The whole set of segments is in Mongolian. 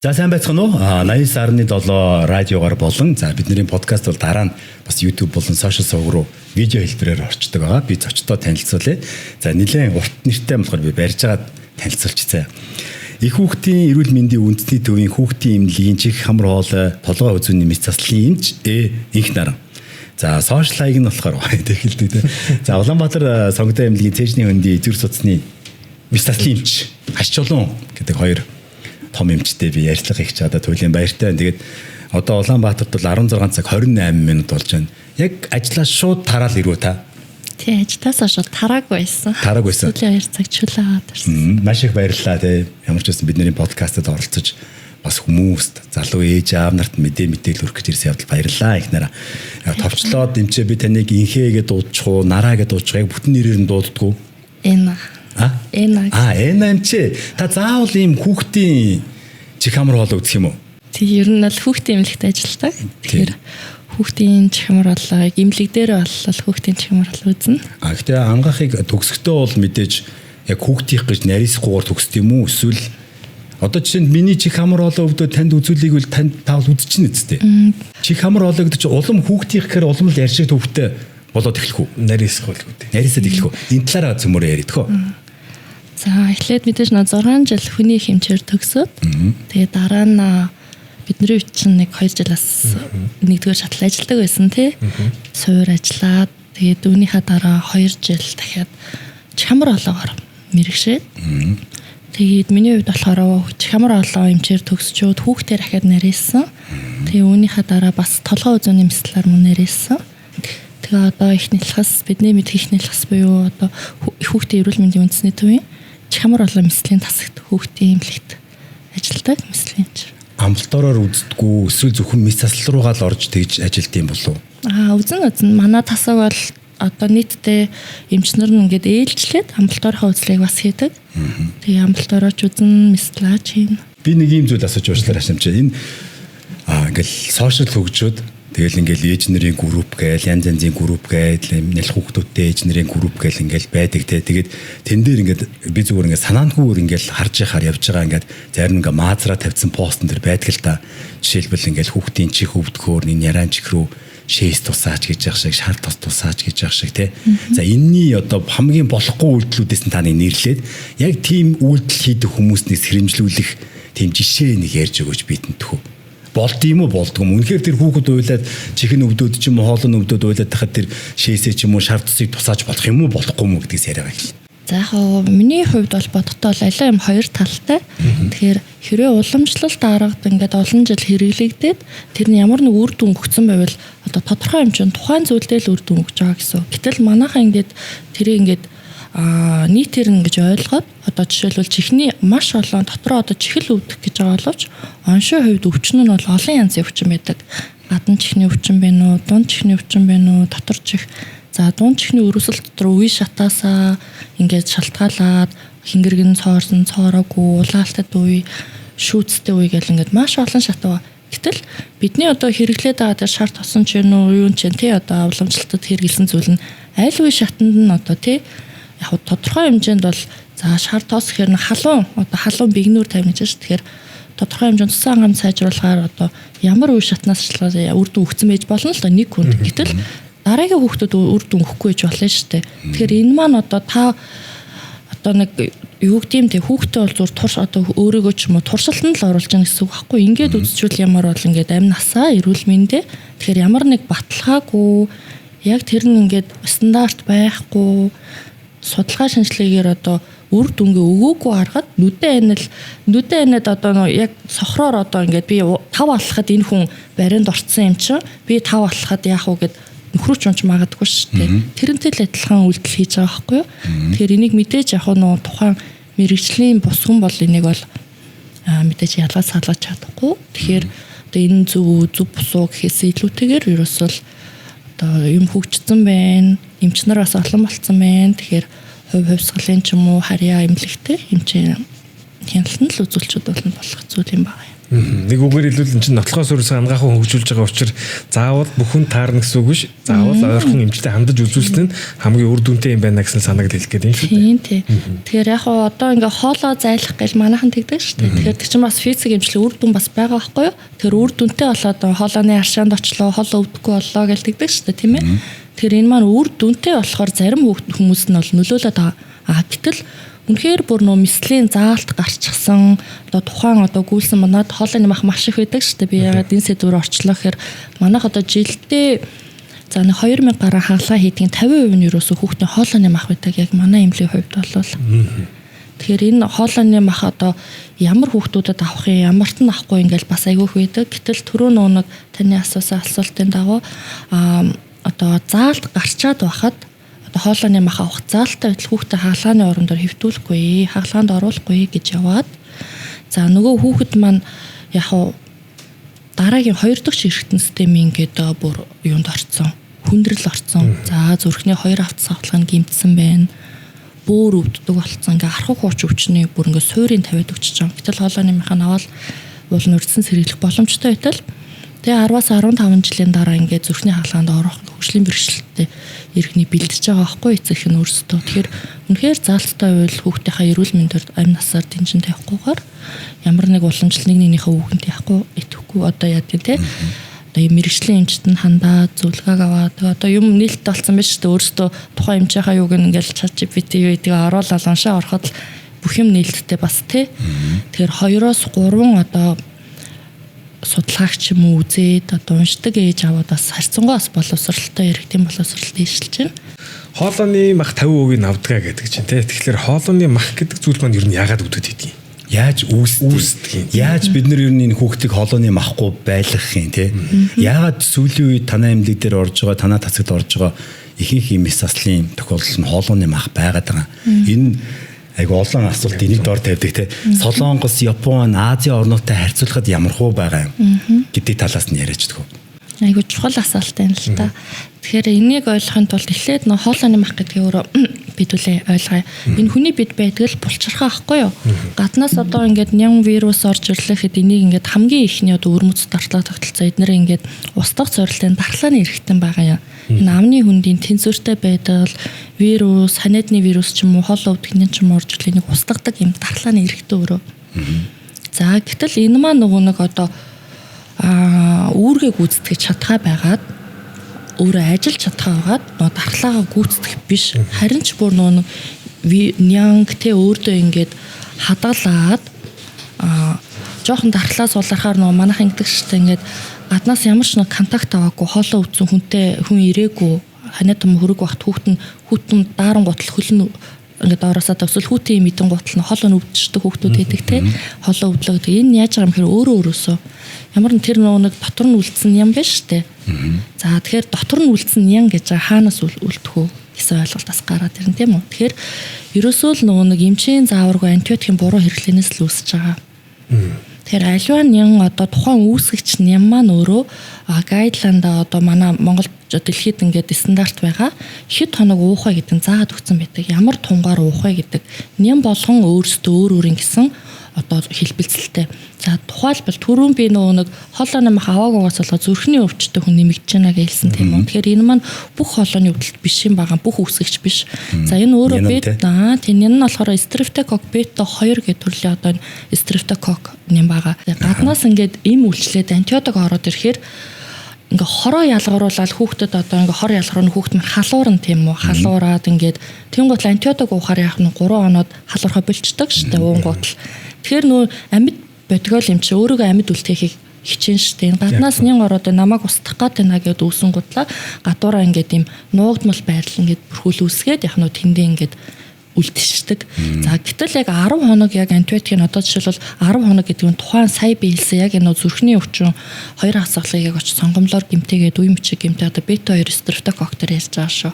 За сайн байцгаана уу? 89.7 радиогоор болон за бидний подкаст бол дараа нь бас YouTube болон сошиал сувг руу видео хэлбэрээр орчдөг байгаа. Би зочдоо танилцуулъя. За нэлээд урт нэртэй болохоор би барьж байгаа танилцуулчихъя. Их хүүхдийн эрүүл мэндийн үндэсний төвийн хүүхдийн эмнэлгийн чих хамар хоолой толгой үзүүний мэс заслын эмч инх наран. За сошиал хаяг нь болохоор тэгэлдэг те. За Улаанбаатар сонготой эмнэлгийн цээжний хөндийн эзэр судасны мэс заслын эмч хашчулуун гэдэг хоёр том эмчтэй би ярилцлага хийх чадаа туйлын баяртай. Тэгээд одоо Улаанбаатарт бол 16 цаг 28 минут болж байна. Яг ажлаа шууд тараал ирүү та. Тий, ажлаасаа шууд тараагүй байсан. Тараагүй байсан. Сүүлийн 2 цаг чулаагаад ирсэн. Маш их баярлалаа тий. Ямар ч байсан бидний подкастад оролцож бас хүмүүст залуу ээж аав нарт мэдээлэл өргөх гэж ирсэн явдал баярлалаа их нараа. Товчлоод эмчээ би таныг инхээгээ дуудчих уу, нараагээ дуудчих яг бүтэн нэрээр нь дууддаггүй. Эна. Эна эмчээ. Та заавал ийм хүүхдийн чих хамар хоолой үзэх юм уу? Тий, ер нь л хүүхдийн эмнэлэгт ажилладаг. Тэгэхээр хүүхдийн чих хамар хоолойг эмнэлэг дээр болол хүүхдийн чих хамар хоолой үзнэ. Гэхдээ ангаахыг төгсөхдөө бол мэдээж яг хүүхдийнх гэж нарийсгүйгээр төгсд юм уу? Эсвэл одоо жишээнд миний чих хамар хоолой өвдөө танд үзүүлэгийг бол танд таавал үзчихнэ үсттэй. Чих хамар хоолой гэдэг чинь улам хүүхдийнх гэхээр улам л ярьшиг төвхтэй болоод эхлэх үү? Нарийсгүйг үү? Нарийсаад эхлэх үү? Энэ талаараа цөмөрөө яриад хөө. За эхлээд мэдээж 6 жил хүний хэмжээр төгсөөд тэгээд дараа нь бидний үед чинь 2 жилээс нэгдүгээр шатлал ажилладаг байсан тий. Суур ажиллаад тэгээд үүнийхээ дараа 2 жил дахиад чамар олоогоор мэрэгшээд тэгээд миний үед болохоор чамар олоо хэмжээр төгсчөөд хүүхдээ дахиад нарийсан. Тэгээд үүнийхээ дараа бас толгой үзүүний мэслэлээр мөн нарийсан. Тэгээ одоо их нэлхас бидний мэд их нэлхас буюу одоо хүүхдийн эрүүл мэндийн үндэсний төвийн чамар олон мэслийн тасагт хүүхдийн эмнэлэгт ажилладаг мэслэнч. Амбулатороор үздэггүй эсвэл зөвхөн мэс заслал руугаа л орж тэгж ажилд юм болов уу? Үзэн. Манай тасаг бол одоо нийтдээ эмчнэр нь ингээд ээлжлээд амбулаторын үзлийг бас хийдэг. Тэгээ амбулаторооч үзэн мэслаач хийн. Би нэг юм зүйл асууж уучлаарай хашимчаа. Энэ ингээл сошиал хөгжөөд тэгэл ингээл ээж нарын групп гээл янз янзын групп гээл нэлх хүүхдүүдтэй ээж нарын групп гээл ингээл байдаг те. Тэгээд тэн дээр ингээд би зүгээр ингээд санаандгүйгээр ингээл харж яхаар явж байгаа ингээд зарим ингээ маазраа тавьсан постн дээр байдаг л та. Жишээлбэл ингээл хүүхдийн чих өвдөхөөр энэ яран чих рүү шээс тусаач гэж яах шиг шар тос тусаач гэж яах шиг те. За энэний одоо хамгийн болохгүй үйлдэлүүдээс нь таны нэрлээд яг тийм үйлдэл хийдэг хүмүүстнээс хэрэмжлүүлэх тийм жишээ нэг ярьж өгөөч бидэнд төхөө. Болд юм уу болдгоо юм. Үнэхээр тэр хүүхэд уйлаад чихэн өвдөд ч юм уу хоолой өвдөд уйлаад тахад тэр шээсээ ч юм уу шар тусыг тусааж болох юм уу болохгүй юм уу гэдгээс яриа байл. За яг миний хувьд бол бодохдоо алаа юм хоёр талтай. Тэгэхээр хэрвээ уламжлалт аргад ингээд олон жил хэрэглэгдээд тэр нь ямар нэг үр дүн өгсөн байвал одоо тодорхой хэмжээнд тухайн зүйлдээ л үр дүн өгч байгаа гэсэн. Гэтэл манайхаа ингээд тэрийг ингээд нийтээр ингэж ойлгоод одоо жишээлбэл чихний маш олон дотроо одоо чихэл өвдөх гэж байгаа боловч оншийн хувьд өвчин нь бол олон янзын өвчин байдаг. Гадна чихний өвчин байна уу, дунд чихний өвчин байна уу, дотор чих. За дунд чихний өрөвсөл дотор үе шатаасаа ингэж шалтгаалаад хингэргэн цоорсон, цоороогүй, улаалтад үе, шүүцтэй үе гэл ингэж маш олон шатаа. Гэтэл бидний одоо хэрэглээд байгаа тэр шар тосон ч юм уу, юу ч тий одоо уламжлалтад хэрэгэлсэн зүйл нь аль үе шатанд нь одоо тий яг тодорхой хэмжээнд бол за шар тоос гэхээр халуун бигнүүр тавина гэж байна. Тэгэхээр тодорхой хэмжээнд цусан ангам сайжруулахаар одоо ямар үе шатнаас шалтгаалаад үр дүн өгсөн байж болно л да нэг хүнд. Гэтэл дараагийн хүүхдүүд үр дүн өгөхгүй байж болно шүү дээ. Тэгэхээр энэ маань одоо та одоо нэг юу гэдэм те хүүхдээ бол зур турш одоо өөрийгөө ч юм уу туршилтанд л оруулж байгаа гэсэн үг байхгүй. Ингээд үзчихвэл ямар бол ингээд амь насаа эрүүл мэндэ. Тэгэхээр ямар нэг баталгаагүй яг тэр нь ингээд стандарт байхгүй судалгаа шинжилгээгээр одоо үр дүнгээ өгөөгүй харахад нүдэн энэд одоо яг сохроор одоо ингээд би 5 алхахад энэ хүн баринд орцсон юм чинь би 5 алхахад яах вэ гэд нөхрөөч унж магадгүй шүү дээ. Тэрнтэй л адилхан үйлдэл хийж байгаа байхгүй юу? Тэгэхээр энийг мэдээж яг нөө тухайн мэрэгжлийн бус хүн бол энийг бол мэдээж ялгаж салгаж чадахгүй. Тэгэхээр одоо энэ зөв бусуу гэхээс илүүтэйгээр ерөөсөл одоо юм хөгжсөн байна. Эмч нар бас олон болцсон байна. Тэгэхээр хувьсгалын ч юм уу харьяа эмнэлэгтэй хэмжээ хяналтанд л үзүүлчүүд болно болох зүйл юм байна. Нэг үгээр хэлбэл энэ чинь нотлохоос өрөөс ангаахын хөгжүүлж байгаа учраас заавал бүхэн таарна гэсэн үг биш. Заавал ойрхон эмчтэй хандаж үзүүлсэн нь хамгийн үр дүнтэй юм байна гэсэн санааг хэлэх гээд юм шүү дээ. Тийм. Тэгэхээр яг одоо ингээ хоолоо зайлах гэж манайхан тэгдэг шүү дээ. Тэгэхээр тэр чинь бас физик эмчлийн үр дүн бас байгаа байхгүй юу? Тэр үр дүнтэй болоод хоолойны аршаанд очлоо, хоол өвдөхгүй боллоо гэж тэгдэг шүү дээ, тийм ээ. Тэгэхээр энэ маань үр дүнтэй болохоор зарим хүмүүс нь бол нөлөөлөд байгаа. Гэтэл үнэхээр бүр нөө мэслийн заалт гарчихсан одоо тухайн одоо гүйлсэн манад хоолойны мах маш их байдаг шүү дээ. Би ягаад энэ сэдвээр орчлоо гэхээр манайх одоо жилдээ за 2000 гаруй хаалга хийдгийн 50% нь ерөөсөө хүүхдийн хоолойны мах байдаг. Яг манай эмнэлгийн хувьд болвол. Тэгэхээр энэ хоолойны мах одоо ямар хүүхдүүдэд авах юм, ямарт нь авахгүй ингээл бас айгүйх байдаг. Гэтэл түрүү нэг таны асуусан асуултын дагуу одоо заалт гарчаад байхад хоолойны мах авах заалтаа байтал хүүхдээ хаалгааны орондоор хэвтүүлэхгүй, хаалгаанд оруулахгүй гэж яваад за нөгөө хүүхэд маань яг дараагийн 2 дахь ширхтэн системийн ингээд бүр юунд орцсон, хүндрэл орцсон. За зүрхний 2 автас автлага нь гэмтсэн байна. Бөөр өвддөг болцсон. Ингээ архаг хууч өвчний бүр ингээ суурийн тавиад өгч байгаа. Гэтэл хоолойны мах нь аваад уулын урдсан сэргийлэх боломжтой байтал тэгээ 10-аас 15 жилийн дараа ингээд зүрхний хаалгаанд орох хөгжлийн бэрхшээлтэй иргэний бэлдэж байгаа байхгүй эцэг нь өөрсдөө. Тэгэхээр үнэхээр заалттай байвал хүүхдийнхаа эрүүл мэндэд амь насаар дэнжин тавихгүйгээр ямар нэг уламжлал нэгнийхээ үгэнд яахгүй итгэхгүй одоо яа гэдэг те одоо мэрэгжлийн эмчт нь хандаад зөвлөгөөг аваад одоо юм нээлттэй болсон байж тээ өөрсдөө тухайн эмчийнхаа юуг ингээл ChatGPT юу гэдгийг оруулаад уншаа ороход бүх юм нээлттэй бас те. Тэгэхээр 2-3 одоо судалгаач юм уу үзээд одоо уншдаг ээж аваад бас харьцангуйас боловсралтай иргэдийн боловсралт дэвшилж байна. Хоолойны мах 50% нь авдгаа гэдэг чинь тий. Тэгэхээр хоолойны мах гэдэг зүйл маань ер нь яагаад үүдээд идэх юм? Яаж үүсдэг? Яаж бид нар ер нь энэ хүүхдийг хоолойны махгүй байлгах юм тий? Яагаад сүүлийн үед танаа эмнэлэг дээр орж байгаа, танаа тасагт орж байгаа ихэнх юм заслын тохиолдол нь хоолойны мах байгаад байгаа. Энэ айгу олон асуулт энийг дор тавьдаг те. Солонгос, Япон, Азийн орнуудтай харьцуулахад ямар хөө байгаа юм гэдэг талаас нь яриач дгөө. Айгу чухал асуулт юм л та. Тэгэхээр энийг ойлгохын тулд эхлээд нөө хоолойны мах гэдгийг өөрөө бидүүлээ ойлгоё. Энэ хүний бид байдаг л булчирхаа ахгүй юу? Гаднаас одоо ингээд ням вирус орж ирлэхэд энийг ингээд хамгийн ихний одоо өрмөц дартлага тогтолцоо эднэрээ ингээд устгах зорилтын дархлааны эрхтэн байгаа юм. Энэ амны хүндийн тэнцвэртэй байдал, вирус, ханиадны вирус ч юм уу, хоол өвдгний ч юм орж ирлээ нэг устгадаг юм дархлааны эрхтэн өөрөө. За гэтэл энэ маань нөгөө нэг одоо үүргээ гүйцэтгэж чадхаа байгаад өөрөө ажиллаж чадхаа байгаад нөө дархлаагаа гүйцэтгэх биш. Харин ч бүр нөө нянг тэ өөртөө ингээд хадгалаад жоохон дархлаа сулрахаар нөө манайх ингэдэг штэ ингээд гаднаас ямар ч нэг контакт аваагүй хоолоо өвдсөн хүнтэй хүн ирээгүй ханиад юм хөрөг багт хүүтэн дааран гутал хөлн ингээд ороосаад өсвөл хүүтийн мэдэн гутал нь хоолоо өвдчихдэг хүүхдүүд байдаг те хоолоо өвдлөө гэдэг энэ яаж байгаа юм хэрэг өөрөөсөө ямар нэг тэр нэг дотор нь үлдсэн юм байна штэ. За тэгэхээр дотор нь үлдсэн юм гэж хаанаас үлдэх үү гэсэн ойлголт бас гараад ирнэ тийм үү. Тэгэхээр ерөөсөө л нэг эмчийн зааваргүй антибиотикийн буруу хэрэглэнээс л үүсэж байгаа. Тэгэхээр аливаа нян одоо тухайн үүсгэгч нян маань өөрөө гайдланда одоо манай Монгол дэлхийд ингээд стандарт байгаа хэд хоног уухай гэдэг нь заагаад өгсөн байдаг. Ямар тунгаар уухай гэдэг нян болгон өөрсдөө өөр ингэсэн одоо хэлбэлцэлтэй. За тухайлбал түрүүн би нэг хоолойны мах аваагаас болоо зүрхний өвчтөй хүн нэмэгдэж байна гэж хэлсэн тийм үү. Тэгэхээр энэ маань бүх хоолойны өвдөлт биш юм байгаа, бүх үүсгэгч биш. За энэ өөрөө тийм энэ нь болохоор Streptococcus beta 2 гэх төрлийн одоо Streptococcus нэм байгаа. Гаднаас ингээд эм үйлчлээд антибиотик ороод ирэхээр ингээ хороо ялгаруулаад хүүхдэд одоо ингээ хор ялгаруулна хүүхд маань халуурна тийм үү халуураад ингээд тэнгуут антибиотик уухаар яах нь 3 хоноод халуурхаа болчдөг штэ уунгуутл. Тэгэхээр нөө амьд бодгоол юм чи өөрийгөө амьд үлдэхийг хичээн штэ. Энэ гаднаас нин ороод намайг устгах гээд байна гэд үүсэн гутлаа гадуураа ингээд юм нуугдмал байрлал ингээд бүрхүүл үсгээд яг нөө тэндээ ингээд үлдчихдэг. За гэтэл яг 10 хоног яг антибиотикийн одоо жишээлбэл 10 хоног гэдэг нь тухайн сая биелсэн яг энэ зүрхний өвчин 2 хасгалыг яг очиж сонгомлоор гимтээгээд үе мөчиг гимтээ одоо бета 2 Streptococcus ярьж байгаа шүү.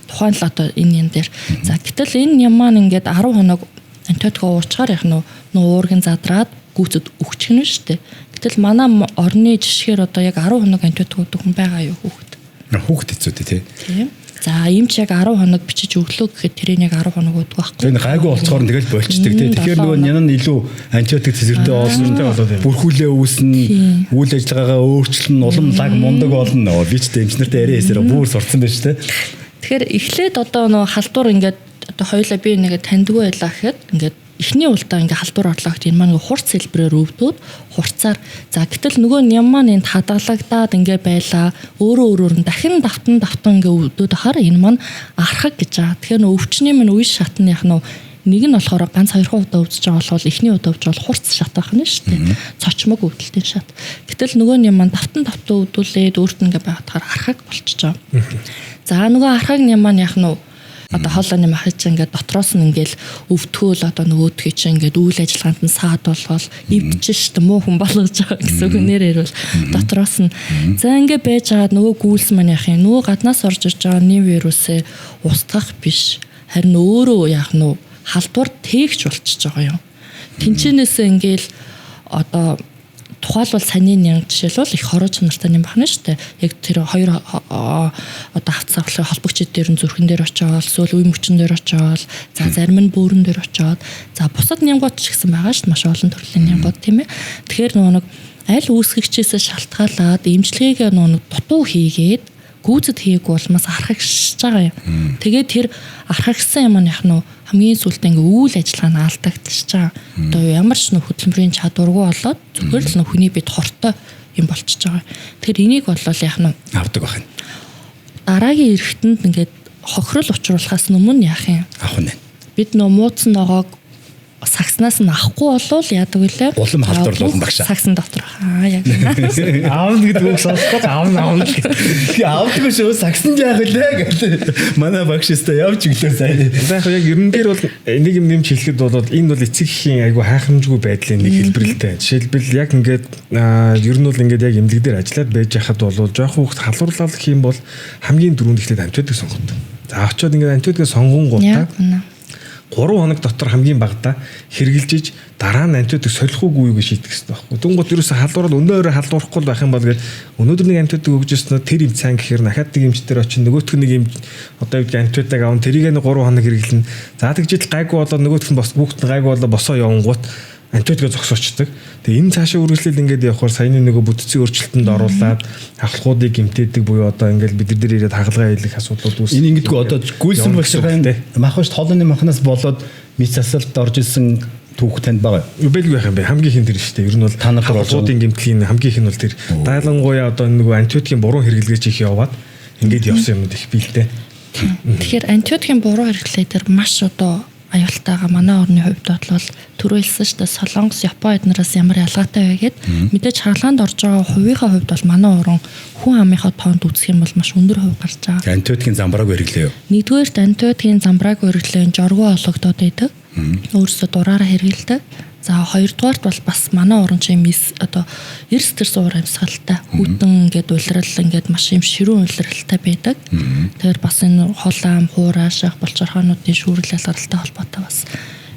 Тухайн л одоо энэ юм дээр. За гэтэл энэ юм маань ингээд 10 хоног антибиотик уучгаар яг нөө уургийн задраад гүйцэд өгчих нь шүү дээ. Гэтэл манай орны жишгээр одоо яг 10 хоног антибиотик өгдөг хүн байгаа юу хүүхэд? Хүүхэд хэцүүтэй тий. За эмч яг 10 хоног бичиж өглөө гэхэд тэрийг яг 10 хоног уудаг байхгүй. Тэр гайгүй болцохоор тэгэл болчдөг тий. Тэгэхээр нөгөө нянаа нь илүү антибиотик цэцэртэй болоод бүрхүүлээ үүснэ, үйл ажиллагаагаа өөрчлөн, улам лаг мундаг болно. Би ч эмчнэртэй яриа хийсээр бүр сурцсан байж тий. Тэгэхээр эхлээд одоо нөгөө халдвар ингээд одоо хоёулаа би нэгэ таньдгүй байлаа гэхэд ингээд эхний удаа ингээ халдвар орлоо гэхэд энэ маань хурц хэлбэрээр өвдөөд хурцаар за гэтэл нөгөө ням маань энд хадгалагдаад ингээ байлаа өөрөө нь дахин давтан ингээ өвдөөд ахаар энэ маань архаг гэж байгаа. Тэгэхээр нөгөө өвчний минь үе шатны яг нэг нь болохоор ганц 2 удаа өвдөж байгаа бол эхний удаа өвдөж бол хурц шат байх нь шүү дээ. Цочмог өвдөлтийн шат. Гэтэл нөгөө ням маань давтан өвдүүлээд өөрт нь ингээ байгаадахаар архаг болчихж байгаа. За нөгөө архаг ням маань яг одоо хоолойны махаж ингээд дотроос нь ингээл өвтгөөл одоо нөгөөдхий чинь ингээд үйл ажиллагаанд нь саад болвол эвдэж штэ муу хүн болгож байгаа гэсэн үг нэрээр бол дотроос нь за ингээд байж байгаа нөгөө гүйлс маань яах юм нөгөө гаднаас орж иж байгаа нэг вирусээ устгах биш харин өөрөө яах нь халдвар тээгч болчихж байгаа юм. Тэнчэнээсээ ингээл одоо тухайлбал саний нянг жишээлбэл их хороо чанартай юм байна шүү дээ. Яг тэр хоёр одоо хавц савлын холбогчид дээр нь зүрхэн дээр очиод, эсвэл үе мөчн дээр очиод, за зарим нь бөөрөн дээр очиод, за бусад нянгууд ч гэсэн байгаа шүү дээ. Маш олон төрлийн нянгууд тийм ээ. Тэгэхээр нэг аль үүсгэгчээс шалтгаалаад эмчилгээг нэг дутуу хийгээд гүйцэд хийгээгүй бол бас архагшиж байгаа юм. Тэгээд тэр архагсан юм яг хамгийн сүүлдээ ингээ үйл ажиллагаа нь алдагдчихж байгаа. Одоо ямар ч хөдөлмөрийн чадваргүй болоод зүгээр л хүний бит хортой юм болчихж байгаа. Тэгэхээр энийг бол яг авдаг байх юм. Дараагийн эргэтэнд ингээд хохирол учруулахаас өмнө яах юм? Авах нь. Бид мууцсан ногоог сагснаас нь авахгүй болвол яадаг вүлээ? Улам халдварлуулна багшаа. Сагсан дотор яг. Аавна гэдэг үг сонсоход аавна гэх. Аавдаг шүү сагсан яах вүлээ гэдэг. Манай багш өстө явж өглөө сайн. За яг ерөн дээр бол нэг юм нэмж хэлэхэд бол энэ бол эцэг эхийн айгу хайхамжгүй байдлын нэг хэлбэрэлтэй. Жишээлбэл яг ингээд ер нь бол ингээд яг эмнэлэг дээр ажиллаад байж хахад бол жоох хүүхд халуурлал гэх юм бол хамгийн дөрөнд ихлээд антибиотик сонгодог. За очиод ингээд антибиотик сонгонгуудаа 3 хоног дотор хамгийн багадаа хэрглэж дараа нь антибиотик солих уугүй гэж шийдэх хэрэгтэй байхгүй. Дүнгууд ерөөсө халдварал өнөөрөө халдварахгүй байх юм бол гээд өнөөдөр нэг антибиотик өгж өснө тэр им цаан гэхээр дахиад нэг эмчтэр очин нөгөөх нь нэг им одоо юу гэдэг антибиотик аван тэрийг нэг 3 хоног хэрглэнэ. За тэгжил гайгүй болоод нөгөөх нь бас бүгд гайгүй болоо босоо явангууд антибиотик зогсоочдөг. Тэгээ энэ цаашаа үргэлжлэл ингээд явахаар саяны нөгөө бүтцийн өөрчлөлтөнд оруулаад хавхлуудыг гэмтээдэг буюу одоо ингээд бид нар дээр ирээд хагалгаа хийх асуудлууд үүс. Энэ ингэдэггүй одоо гүйлсэн багшийн махвч хоолойны махнаас болоод мис засалд орж исэн түүх танд байгаа. Бэлгүй байх юм бэ. Хамгийн хин тэр шүү дээ. Ер нь бол та нар хавхлуудын гэмтлийн хамгийн хин бол тэр дайлангуяа одоо нөгөө антибиотикийн буруу хэрэглэж их яваад ингээд явсан юмуд их биелтэй. Тэгэхээр антибиотикийн буруу хэрэглээ тэр маш одоо аюултайгаа манай орны хувьд бол түрүүлсэн шүү дээ. Солонгос, Япон эднээс ямар ялгаатай вэ гэд мэдээж хаалгаанд орж байгаа хувийнхаа хувьд бол манай орон хүн амынхаа тоонд үзэх юм бол маш өндөр хувь гарч байгаа. Антибиотикийн замбрааг хэрэглэе юу? Нэгдүгээрт антибиотикийн замбрааг хэрэглэн жоргуу ологдоод байдаг. Өөрөөсөө дураараа хэрэглэдэг. За хоёрдугаарт бол бас манай орон чинь одоо эрс төр суур амьсгалтай хүтэн ингээд улирал ингээд маш юм ширүүн улиралтай байдаг. Тэгэхээр бас энэ холаам, хуурай, шах болчорхоонуудын шүүрэл ялгаралтай холбоотой бас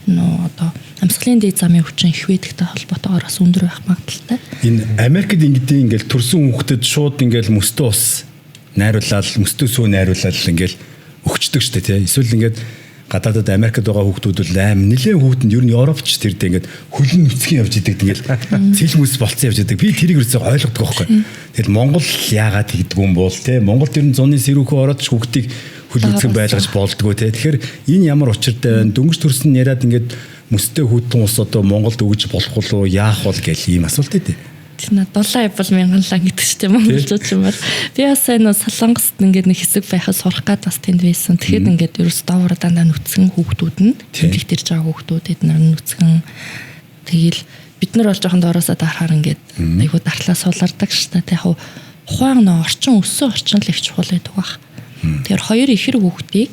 одоо амьсгалын дээд замын хүчин их байдагтай холбоотойгоор бас өндөр байх магадaltaй. Энэ Америкт ингээд төрсөн хүүхдэд шууд ингээд мөстөө ус найруулаад мөстөө сүү найруулаад ингээд өгчдөг шүү дээ тий. Эсвэл ингээд гадаадад Америкт байгаа хүүхдүүд бол аим нэлээд хүүхдэнд ер нь Европч тэрдээ ингээд хөлн нүцгэн явж идэг тэгээд цэлмүс болцсон явж идэг. Би тэрийг үсээ ойлгодог байхгүй. Тэгэл Монгол яагаад тэгдэг юм бол те Монголд ер нь зуны сэрүүхөө ороод хүүхдийг хөл нүцгэн байлгаж болдгоо те. Тэгэхээр энэ ямар учиртай вэ? Дөнгөж төрсөн яриад ингээд мөстэй хүүхдэн ус одоо Монголд өгж болох уу яах вэ гэх ийм асуулт ээ. Тийм доллар Apple 1000 лан гэдэг чинь монголчууд юм байна. Би бас энэ Солонгост ингээд нэг хэсэг байхад сурах гад бас тэнд байсан. Тэгэхэд ингээд ерөөс доовор дандаа нүцгэн хүүхдүүд нь тэмлэгт ирж байгаа хүүхдүүд эднэр нүцгэн тэгэл бид нар бол жоохон доороосоо дарахаар ингээд айгуу дартлаа суулардаг шүү дээ. Яг ухаан орчин өссөн орчин л их чухал байдаг баг. Тэгэхээр хоёр ихэр хүүхдийг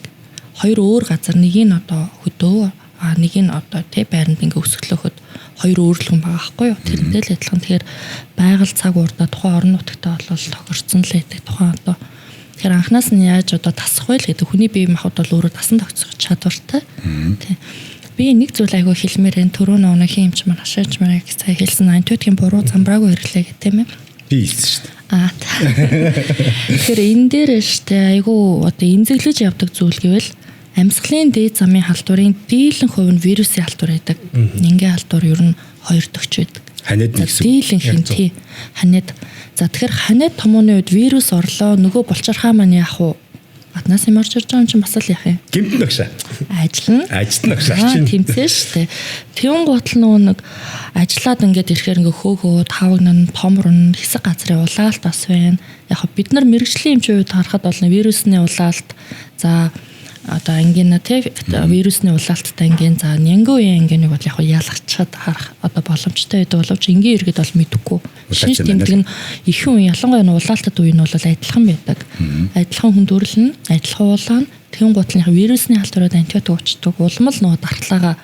хоёр өөр газар нэг нь одоо хөдөө нэг нь одоо тэ байранд ингээ өсгөлөөхөд хоёр өөрлөгөн байгаа байхгүй юу. Тэрнтэй л адилхан. Тэгэхээр байгаль цаг уурдаа тухайн орон нутагтаа бол тохирцсон л байдаг. Тухайн одоо тэгэхээр анханаас нь яаж одоо тасах вэ гэдэг хүний бие махбод бол өөрөө тасан тогтсох чадвартай. Тий. Би нэг зүйл айгүй хэлмээр энэ түрүү нөөхийн эмч маань хашаач маань сая хэлсэн антибиотикийн буруу замбрааг хэрэглээ гэх тийм ээ. Би хэлсэн шүү дээ. Тэгэхээр энэ дээр штэ айгу одоо эмзэглэж явдаг зүйл гэвэл амьсгалын дээд замын халдварын дийлэн хувь нь вирусын халдвар байдаг. Ингээ халдвар ер нь 2 төгч байдаг. Ханиад нэгсэн. Дийлэн хинти ханиад. За тэгэхээр ханиад томооны үед вирус орлоо нөгөө булчирхаа маань яах вэ? Гаднаас юм орж ирж байгаа юм чинь бас л яах юм? Гэмтэн багшаа. Ажиллана багшаа. Тэмцэн штэ. Тэгүн гутал нөгөө нэг ажиллаад ингээд ирэхээр ингээ хөөгөө тавгнан томрон хэсэг газрын улаалт бас байна. Яг бид нар мэрэгжлийн эмчийн үед харахад бол вирусны улаалт за одоо ангина те вирусны улаалттай ангийн за нянгийн ангиныг бол яг ялгачаад харах одоо боломжтой байдаг боловч энгийн иргэд бол мэдэхгүй. Шинж тэмдэг нь ихэнх ялангуяа улаалтад үе нь бол адилхан байдаг. Адилхан хүндрэл нь адилхан улаан тэгэн гутлынх вирусны халдварууд антибиотик уучдаг. Улам л нөгөө дархлаагаа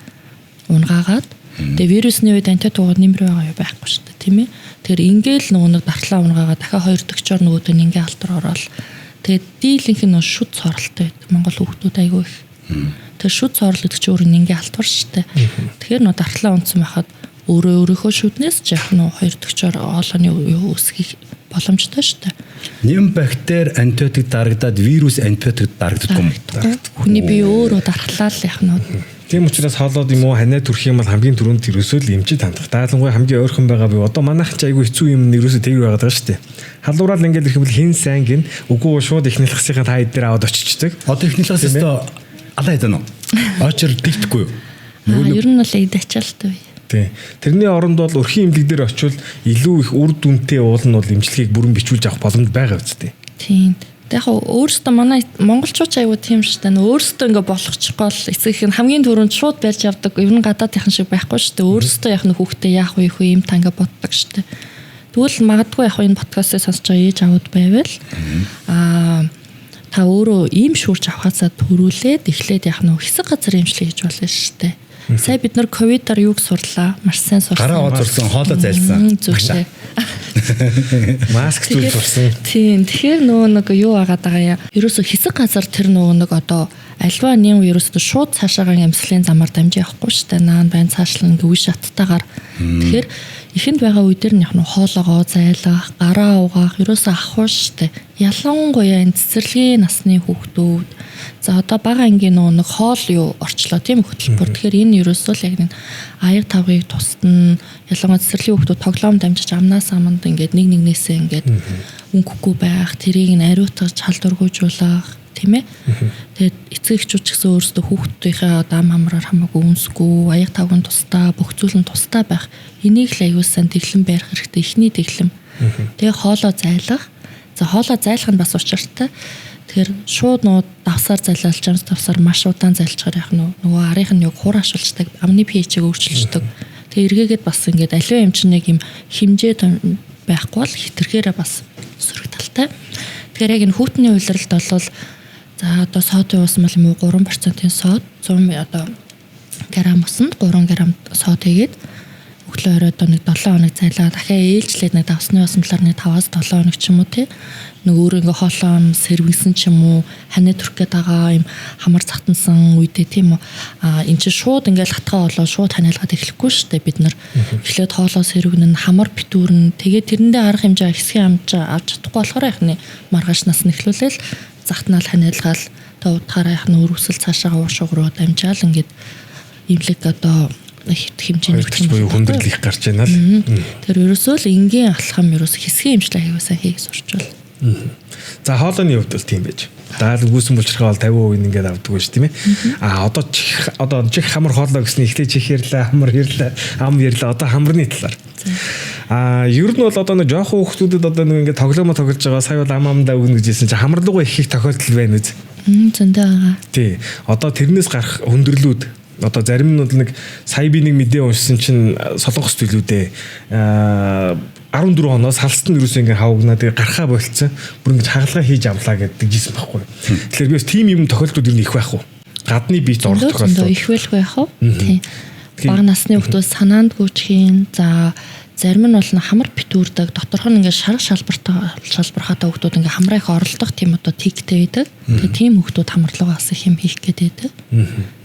унгаагаад тэгээ вирусны үед антибиотик нэмэр байгаа юу байхгүй шүү дээ тийм ээ. Тэгэхээр ингээл нөгөө нэг дархлаа унгаагаад дахиад 2 дэгчээр нөгөөдөө ингийн халдвар ороод тэгээд дийлэнх нь шүд цоролтой байдаг. Монгол хүүхдүүд айгүй их. Тэр шүд цорол гэдэг чинь өөр ингийн халдвар шүү дээ. Тэгэхээр нөө дархлаа унтсан байхад өөрийнхөө шүднээс ч яг нөө 2 дэгчээр хоолойны юу үсгэх боломжтой шүү дээ. Нэм бактери антибиотик дарагдаад вирус антибиотик дарагддаг юм. Хүний бие өөрөө дархлаа л яг нөө. Тийм учраас хоолоод юм уу ханиад төрөх юм бол хамгийн түрүүнд ерөөсөө л эмчид хандах. Даалангуй хамгийн ойрхон байгаа бий. Одоо манайх ч айгүй хэцүү юм ерөөсөө тэгэр байгаад байгаа шүү дээ. Халуураад ингээд ирэх юм бол хэн сайн гин үгүй шууд ихнэл хасынхаа таад дээр аваад очичдаг. Одоо ихнэл хас өстө алаа хэдэн үү? Очор дигдэхгүй юу? Ер нь бол идачаалтай бай. Тий. Тэрний оронд бол өрхийн эмнэлэг дээр очивол илүү их үр дүнтэй уул нь бол эмчилгээг бүрэн бичүүлж авах боломж байгаа үстэй. Тийм. Яг өөрөөсөө манай монголчууд аягүй тийм шүү дээ. Өөрөөсөө ингээ болгочихгүй л эцэг их хамгийн түрүүнд шууд барьж авдаг. Ер нь гадаадынхан шиг байхгүй шүү дээ. Өөрөөсөө яг нэг хүүхдээ яах вэ хөө юм та ингээ боддог шүү дээ. Тэгвэл магадгүй яг энэ подкастыг сонсож байгаа ээж аауд байвал та өөрөө ийм шүүрч авахаасаа төрүүлээд эхлээд яг нэг хэсэг газар эмчилгээ хийж болно шүү дээ. Сая бид нар ковидаар юуг сурлаа? Маш сайн сурсан. Гараа оозурсан, хоолоо зайлсан. Зүгшээ. Маск зүйл сурсан. Тийм. Тэгэхээр нөгөө нэг юу агаад байгаа юм. Ерөөсө хэсэг газар тэр нөгөө нэг одоо альва нэм ерөөсө шууд цаашаагаа амьсгалын замаар дамжиж явахгүй шүү дээ. Наан байн цаашлан үе шаттайгаар. Тэгэхээр ихэнд байгаа үе дээр нь яг нь хоолоогоо зайлах, гараа угаах ерөөсө авахгүй шүү дээ. Ялангуяа энэ цэцэрлэгийн насны хүүхдүүд за одоо бага ангийн нэг хоол юу орчлоо тийм хөтөлбөр. Тэгэхээр энэ ерөөсөө л яг нэг аяг тавгыг тусдна. Ялангуяа цэцэрлэгийн хүүхдүүд тоглоом дамжиж амнаас аманд ингээд нэг нэгнээсээ ингээд өнгөхгүй байх, тэрийг нь ариутгаж халдваргүйжуулах тийм ээ. Тэгээд эцэг эхчүүд ч гэсэн өөрсдөө хүүхдүүдийнхээ даам хамраар хамаагүй үнсгүй, аяг тавгын тусдаа, бүх зүйл нь тусдаа байх. Энийг л аюулсан тэглэн барих хэрэгтэй. Эхний тэглэм. Тэгээ хоолоо зайлах. За хоолоо зайлах нь бас учиртай. Тэгэхээр шууд нуу давсаар зайлалж чамс давсаар маш удаан зайлчаар яах нөгөө арийнх нь юг хураашуулдаг, амны pH-ийг өөрчилждэг. Тэгээ эргээгээд бас ингээд аливаа эмчнийг юм хэмжээ байхгүй бол хитрхээрээ бас сөрөг талтай. Тэгэхээр яг энэ хүүтний уйлралд бол за одоо содын ус мал юм уу 3%-ийн сод 100 одоо грамм усанд 3 грамм сод хийгээд өглөө орой одоо нэг 7 хоног зайлаа дахиад ээлжлээд нэг давсны усмлаар нэг 5-аас 7 хоног ч юм уу тий нэг өөр ингээ хоолоо сэрвэгсэн ч юм уу ханаа төрөх гээд байгаа юм хамар цатансан үедээ тийм үү эн чинь шууд ингээл хатгаа болоо шууд ханиалгаад эхлэхгүй шүү дээ бид нар эхлээд хоолоо сэрвэгнэн хамар битүүрэн тэгээд тэрэндээ арга хэмжээ хэсгийн амжаа авч чадахгүй болохоор яхны маргааш нас нэхлүүлээл захтнаал ханиалгаал та утгаараа яхны өрөвсөл цаашаага уушгруу дамжаал ингээд имлэг одоо хэмжээний буюу хүндрэлих гарч байна л. Тэр ерөөсөө л энгийн алхам ерөөс хэсгийн эмчилгээ хийвэсаа хийх сурчвал. За хоолойны хувьд бол тийм байж. Даал гүйсэн булчирхаа бол 50% ингээд авдаг байж тийм ээ. Одоо чих хамар хоолой гэсний эхлээ чих ярьлаа, хамар ярьлаа, ам ярьлаа. Одоо хамрны талаар. Ер нь бол одоо нэг жоохон хүүхдүүдэд одоо нэг ингээд тоглоомоо тоглож байгаа сая бол амдаа өгнө гэжсэн чинь хамарлуугаа их тохиолдол байна үз. Зөндөө байгаа. Тий. Одоо тэрнээс гарах хүндрэлүүд одоо зарим нь бол нэг сая би нэг мэдээ уншсан чинь Солонгос төлөвдөө 14 хоноос халстан юусэн ингээ хавгнаа тэгээ гарахаа болцсон бүр ингээ хагалгаа хийж авлаа гэдэг жисэн байхгүй. Тэгэхээр би бас тийм юм тохиолдлууд ер нь их байх уу? Гадны биеч орох тохиолдол их байх байх уу? Тийм. Бага насны хүмүүс санаанд гүйчхийн за зарим нь бол хамар битүүрдэг доторх нь ингээ шарга шалбархаатай хүмүүс ингээ хамраа их оролдох тийм одоо тиктэй байдаг. Тэгээ тийм хүмүүс хамарлуугаас их юм хийх гэдэг.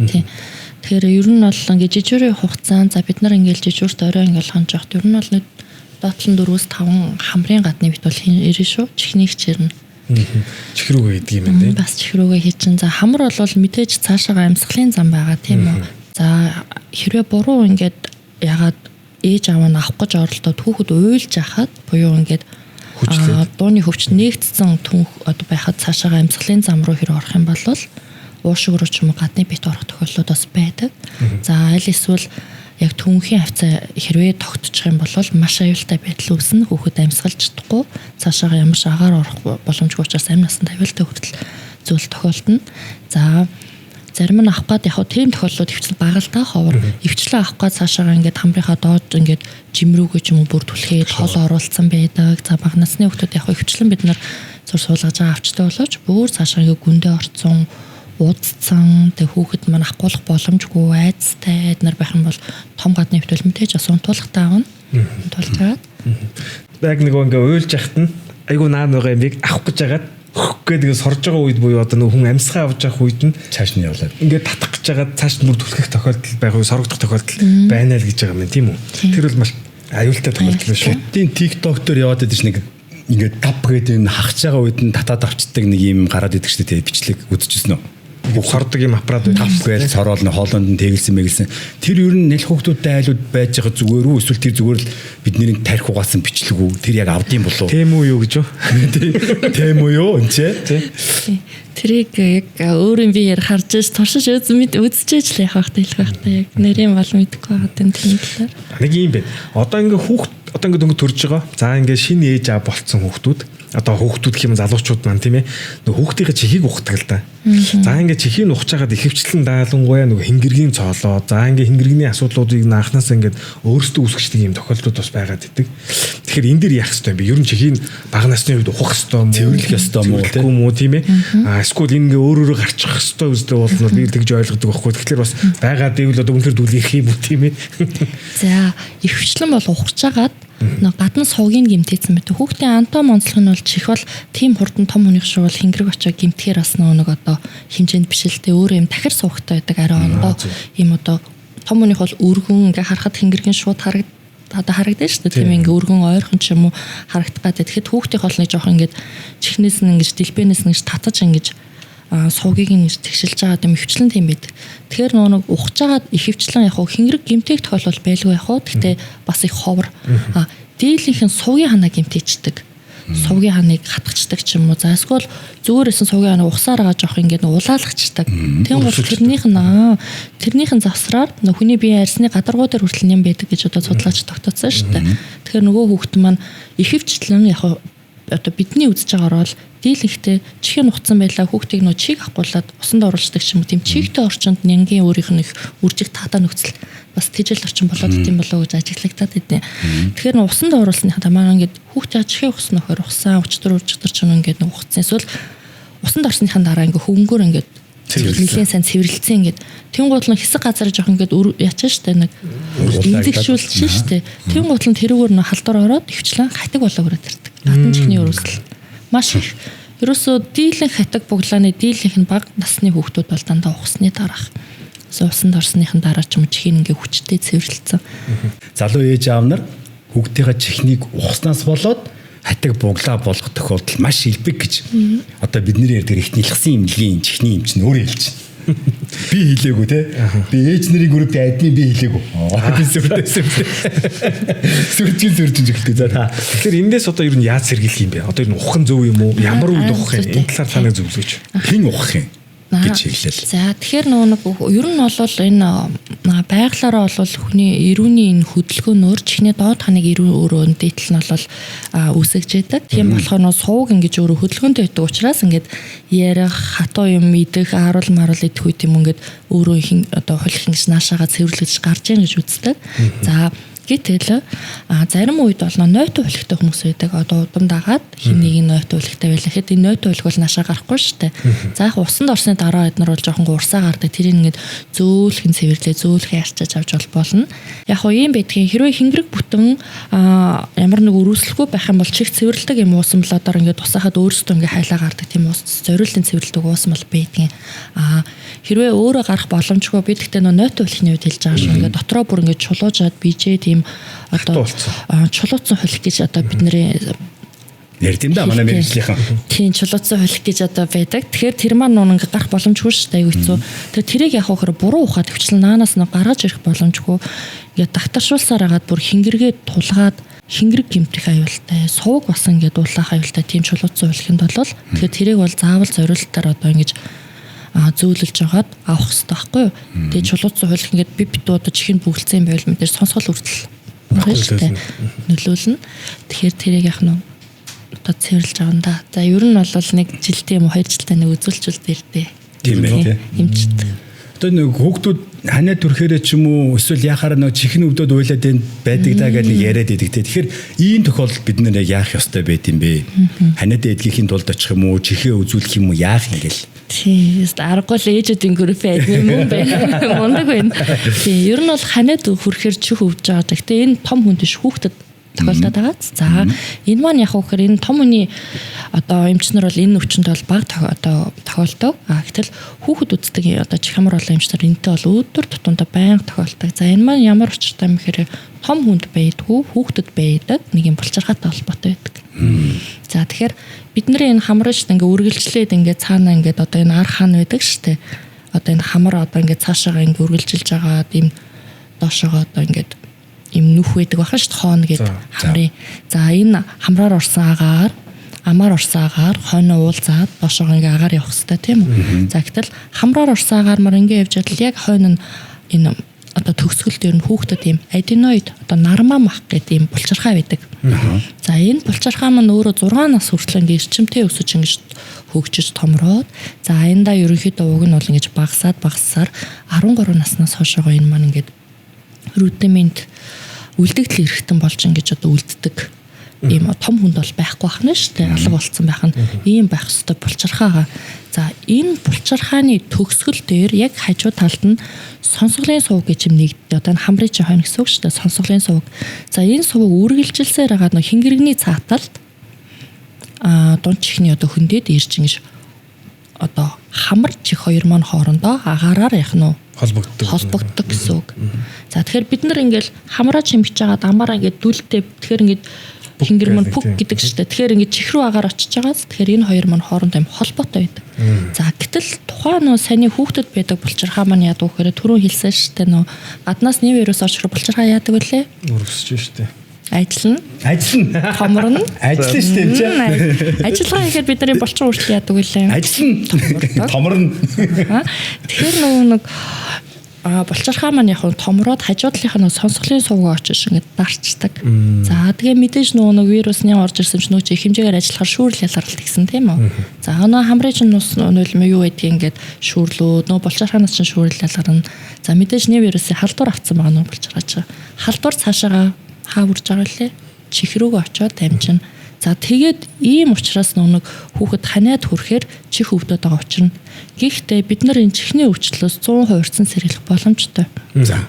Тийм. Тэгэхээр ер нь бол ингээ жижигүүрийн хугацаанд за бид нар ингээл жижигүүрт орой ингээл хонж явахт ер нь бол доотлон 4-5 хамрын гадны бит бол ирнэ шүү. Чихний хичээрнэ. Чихрүүгээ гэдэг юм байна. Бас чихрүүгээ хийчин. За хамар бол мэдээж цаашаа амьсгалын зам байгаа тийм үү. За хэрвээ буруу ингээд ягаад ээж аав нь авах гэж оролдоод хүүхэд уйлж яхад буюу ингээд дууны хөвч нэгдсэн түнх одоо байхад цаашаа амьсгалын зам руу хэрэг орох юм бол уушиг руу ч юм уу гадны бит орох тохиолдлууд бас байдаг. За аль эсвэл яг түнхийн хавцаа хэрвээ тогтчих юм бол маш аюултай байдал үүснэ. Хүүхэд амьсгалж чадахгүй цаашаа ямар ч агаар орох боломжгүй учраас амь насанд аюултай хүртэл зүйл тохиолдно. За зарим нь авах гад яг тийм тохиолдлууд хөвчл бага л та ховор өвчлөө авах гад цаашаа ингээд хамрынхаа доод ингээд жимрүүгээ ч юм уу бүр түлхээд хол оруулсан байдаг. За бага насны хүүхдүүд яг хөвчлэн бид нар зур суулгаж байгаа авчтай болооч бүр цаашаа ингээд гүндээ орцсон уудцсан тэг хүүхэд маань ахгуулах боломжгүй айцтай эднэр байх юм бол том гадны хөвтөл мэдээж бас унтуулах таавна. Унтуулгаад. Яг нэг ингээ уйлж яхад нь айгу наад байгаа юм авах гэж хагаад гэдэг сорж байгаа үед буюу одоо хүн амьсгаа авч явах үед нь цааш нь явлаа. Ингээ татах гэж хагаад цааш нь бүр түлхэх тохиолдол байх уу сорогдох тохиолдол байна л гэж байгаа юм тийм үү. Тэр бол маш аюултай тохиолдол шүү. Тийм TikTok дээр яваад байдаг нэг ингээд дав гэдэг энэ хахж байгаа үед нь татаад авчдаг нэг юм гараад идэг шүү дээ бичлэг үзчихсэн үү? Сордог юм аппарат тав гээл сороол нь хоолонд нь тэгэлсэн мэгэлсэн. Тэр ер нь нэл хүүхдүүдтэй айлууд байж байгаа зүгээр үү эсвэл тэр зүгээр л бидний тарих угаасан бичлэг үү? Тэр яг авдсан болов уу? Тийм үү юу гэж юу? Тийм үү юу энэ ч? Тэрийг яг өөр юм би яар харж ш туршиж үзчихэж л явах хэрэгтэй яг нэрийн бол мэдэхгүй байгаа юм тийм талаар. Нэг юм байна. Одоо ингээ хүүхд одоо ингээ дөнгө төрж байгаа. За ингээ шинэ ээж аа болцсон хүүхдүүд одоо хүүхдүүд гэх юм залуучууд маань тийм ээ нөгөө хүүхдийн чихийг ухдаг л да. За ингээ чихийг ухаж байгаад ихэвчлэн даалангуяа нөгөө хингэргийн цоолоо за ингээ хингэргийн асуудлуудыг наахнаас ингээ өөрсдөө үүсгэж юм тохиолдлууд бас байгаад идэг. Тэгэхээр энэ дэр яах ёстой юм бэ? Ер нь чихийг бага насны үед ухах ёстой мó, цэвэрлэх ёстой мó тийм ээ. Эсвэл ингээ өөрөөрөө гарчих ёстой үстэй болно би тэгж ойлгодог байхгүй. Тэгэхээр бас байгаад ивэл одоо үнээр дүлгэх юм уу тийм ээ. За ихэвчлэн бол ухаж байгаад гадна суугийн гимтээсэн мэт хүүхдийн антом онцлог нь бол чих бол тийм хурдан том хүнийх шиг бол хингэрэг очоо гимтгэхэр бас нэг одоо хэмжээнд биш л дээ өөр юм дахир суухтай байдаг арай онгоо юм одоо том хүнийх бол өргөн ингээ харахад хингэргийн шууд харагдаж шүү дээ тийм ингээ өргөн ойрхон ч юм уу харагдах гэдэг. Тэгэхэд хүүхдийнх бол нэг жоох ингээд чихнээс нь ингэж дэлбэнээс нь ингэж татаж ингэж суугийг нь тэгшилж байгаа юм хвчлэн тийм байд. Тэгэхээр нэг ухаж байгаад ихэвчлэн яг хингэрэг гимтээх тохиолдол байлгүй яг хоо. Гэхдээ бас их ховор. Дийлийнх нь суугийн ханаа гимтээчдэг. Суугийн ханыг хатгачдаг ч юм уу. За эсвэл зүгээрээс нь суугийн ханаа ухсаар байгаа жоох ингээд улаалагчдаг. Тийм бол тэрнийх нь завсраар хүний биеийн арьсны гадаргуу дээр хүртэл юм байдаг гэж одоо судлаач тогтооцсон шүү дээ. Тэгэхээр нөгөө хүүхэд маань ихэвчлэн яг одоо бидний үзэж байгаагаар бол дийлэнхтэй чихээ нухацсан байлаа хүүхдийг нөө чиг ахгуулад усанд оруулдаг ч юм уу тийм чигтэй орчинд нянгийн өөрийнх нь их үржих таатаа нөхцөл бас тэжэл орчин болоод идэм болоо гэж ажиглагдаад идэв. Тэгэхээр нөө усанд оруулсныхаа тамаа ингээд хүүхдээ чихээ ухсан нөхөр ухсан өчтөр ч юм ингээд ухацсан эсвэл усанд орсныхаа дараа ингээд хөвөнгөөр ингээд нэлийн сан цэвэрлэлцэн ингээд тийм гутлан хэсэг газар жоох ингээд ячаа штэ нэг имзэгшүүлсэн штэ тийм гутлан тэрүүгээр нөө халдвар ороод өвчлэн хатаг болоо өрөөд ирдэг. Гадна чихний өрөөсөл маш их ерөөсөө дийлэн хатаг буглааны дийлэнх нь бага насны хүүхдүүд бол дандаа ухсны дараах. Усанд орсныхын дараа ч юм чихийг ингээ хүчтэй цэвэрлэлцэн. Залуу ээж аав нар хүүхдийнхээ чихнийг ухснаас болоод хатаг буглаа болгох тохиолдол маш илбэг гэж. Одоо бидний ярьдаг ихтнийхсэн имлэгийн чихний эмч нь өөрөө хэлж байна. Би хэлээгүй те. Би ээж нарын группт адны би хэлээгүй. Би сүрчил эхэлдэг за та. Тэгэхээр эндээс одоо ер нь яаж сэргийлэх юм бэ? Одоо ер нь ухах зөв юм уу? Ямар үед ухах юм? Энэ талаар таныг зөвлөж. Хэн ухах юм гэж хэллээ. За тэгэхээр нөгөө ер нь бол энэ байглаараа бол хүний эрүүний энэ хөдөлгөөнөөр чихний доод ханыг эрүү өрөө дээтэл нь бол үүсгэж яадаг. Тийм болохоор нөө сууг ингэж өөрөө хөдөлгөөнтэй байдаг учраас ингээд ярих, хатуу юм идэх, ааруул маруул идэх үед юм ингээд өөрөө одоо хулих ингэж наашаага цэвэрлэж гарч ийн гэж үздэг. За гэтэл зарим үед бол нойтон хулигтай хүмүүс байдаг. Одоо удам дагаад хэнийг нойтон хулигтай байлаа. Хэд энэ нойтон хулиг бол наашаа гарахгүй шүү дээ. За яг усанд орсны дараа эднэр бол жоохон урсаа гардаг. Тэрийг ингээд зөөлхөн цэвэрлээ, зөөлхөн ярьчаж авч болно. Яг хоо ийм байдгийн хэрвээ хингэрэг бүтэн ямар нэг үүсэлгүй байх юм бол чих цэвэрлдэг юм уусан бол одоо ингээд тусахад өөрсдөө ингээд хайлаа гардаг тийм уус зориулын цэвэрлдэг уусан бол байдгийн. Хэрвээ өөрөө гарах боломжгүй би тэгтээ нойтой хулихны үед хэлж байгаа шүү. Ингээд дотроо бүр ингээд чулуужаад бижээ тийм одоо чулууцсан хулих гэж одоо бидний ярьд юм да манай мэрэгжлийнхэн. Тийм чулууцсан хулих гэж одоо байдаг. Тэгэхээр тэр маань нуун ингээд гарах боломжгүй шүү дээ айгүй хэцүү. Тэр тэрийг яг хөхөр буруу ухаад төвчлэн наанаас нь гаргаж ирэх боломжгүй. Ингээд дагтаршуулсаар агаад бүр хингэргээ тулгаад хингэрэг гэмтрэх аюултай, сувг бас ингээд дуулах аюултай тийм чулууцсан хулихынд бол тэгэхээр тэрийг бол заавал зориулалтаар одоо ингэж зөөлөж жагаад авах хэрэгтэй байхгүй юу? Тэгээ чулууцсан хулих ингээд бит одоо чихэнд бүгэлцсэн байвал мэдээж сонсгол хүртэл нөлөөлнө. Тэгэхээр тэрийг яг нь одоо цэвэрлж байгаа юм да. За ер нь бол нэг жилдээ юм уу 2 жилдээ нэг үзүүлчүүл дээртэй. Тийм ээ. Эмчт. Одоо нэг хүүхдүүд ханаа төрхээрээ ч юм уу эсвэл яхаар нэг чихэн өвдөд уйлаад байдаг даа гэж яриад идэг те. Тэгэхээр ийм тохиолдолд бид нэр яах ёстой байд юм бэ? Ханаадаа эдлэхийн тулд очих юм уу, чихээ үзүүлэх юм уу, яах юм гээл. Тийм, аргагүй л ээжүүдийн групп юм юм байна. Мундаг байна. Тийм, ер нь бол ханаад хүрхээр чих өвдөж байгаа. Гэхдээ энэ том хүн биш хүүхдэд тохиолдоод байгаа. За энэ маань яг үхээр энэ том хүний одоо эмчнэр бол энэ өвчнөд бол баг одоо тохиолдог. Гэтэл хүүхэд үздэг одоо чихамар болон эмчнэр энэтэй бол өдөр тутамдаа байнга тохиолдог. За энэ маань ямар учиртай юм гэхээр том хүнд байдгүй хүүхдэд байдаг нэг юм булчирхаатай холбоотой байдаг. За тэгэхээр бидний энэ хамрын шүү дээ ингээ үргэлжлээд ингээ цаана ингээ одоо энэ ар хаан байдаг шүү дээ. Одоо энэ хамар одоо ингээ цаашаага ингээ үргэлжилж байгаа ийм доошоогоо одоо ингээ им нүх байдаг баха шүү дээ хоон гэдэг хамрын. За энэ хамраар орсон агаар амаар орсон агаар хойно уулзаад доошоо ингээ агаар явах хэрэгтэй тийм үү. За гэтэл хамраар орсон агаар мар ингээ явж чадвал яг хойно нь энэ одоо төгсгөл дээр нь хүүхдэд ийм аденоид одоо нармаа мах гэдэг ийм булчирхай байдаг. За энэ булчирхай маань өөрөө 6 нас хүртэл ингээ эрчимтэй өсөж ингэж хөгжиж томроод за аянда ерөнхийдөө уг нь бол ингэж багасаар 13 наснаас хойшоо энэ маань ингээд рудимент үлдэгдэл эрхтэн болж ингэж одоо үлддэг ийм том хүнд бол байхгүй байна шүү дээ. Алга болцсон байх нь ийм байх ёстой булчирхайгаа. За энэ булчирхааны төгсгөл дээр яг хажуу талд нь сонсголын сувг гэж юм нэгддэг. Одоо хамрын чин хойно гэсэн үг шүү дээ. Сонсголын сувг. За энэ сувг үргэлжилсээр байгаа нэг хингэрэгний цааталд дунд чихний одоо хөндөд ирж ингэж одоо хамар чих хоёр маань хоорондоо агаараар яг нь холбогддог гэсэн үг. За тэгэхээр бид нар ингээл хамраа чимгэж байгаа дамаараа ингээд дүлтэй тэгэхээр ингээд хингэр маань пүк гэдэг шүү дээ. Тэгэхээр ингээд чих рүү агаар очиж байгаас тэгэхээр энэ хоёр маань хоорондоо юм холбоотой байдаг. За гэтэл тухайн нөө саний хүүхдэд байдаг булчирхай маань яадаг вэхээр түрүү хэлсэн шүү дээ нөө гаднаас нэг вирус орж ирэх булчирхай яадаг вүлээ? Өрөвсөж шүү дээ. Ажиллана. Томорно. Ажиллана шүү дээ чи. Ажиллагаа ихээр бидний булчин үртэл яадаг вүлээ? Ажиллана. Томорно. Тэгэхээр нэг булчирхай маань яг томроод хажуудлынх нь сонсголын сувг очиж ингээд дарчдаг. За тэгээ мэдээж нэг вирусны орж ирсэн ч нөөч их хэмжээгээр ажиллахаар шүүрэл ялгаралт гэсэн тийм үү. За нөгөө хамрын чинь нус нөлмө юу байдгийг ингээд шүүрлүүд нөгөө булчирхайнаас чинь шүүрэл ялгарна. За мэдээж нэг вирусын халдвар авцсан байгаа нөгөө булчирхай чинь. Халдвар цаашаага хаа үрж байгаа лээ. Чих рүүгээ очиод дамжина. За тэгээд ийм учраас нэг хүүхэд ханаад хүрэхээр чих өвдөд байгаа учраас гэхдээ бид нар энэ чихний өвчлөөс 100% сэргийлэх боломжтой. За.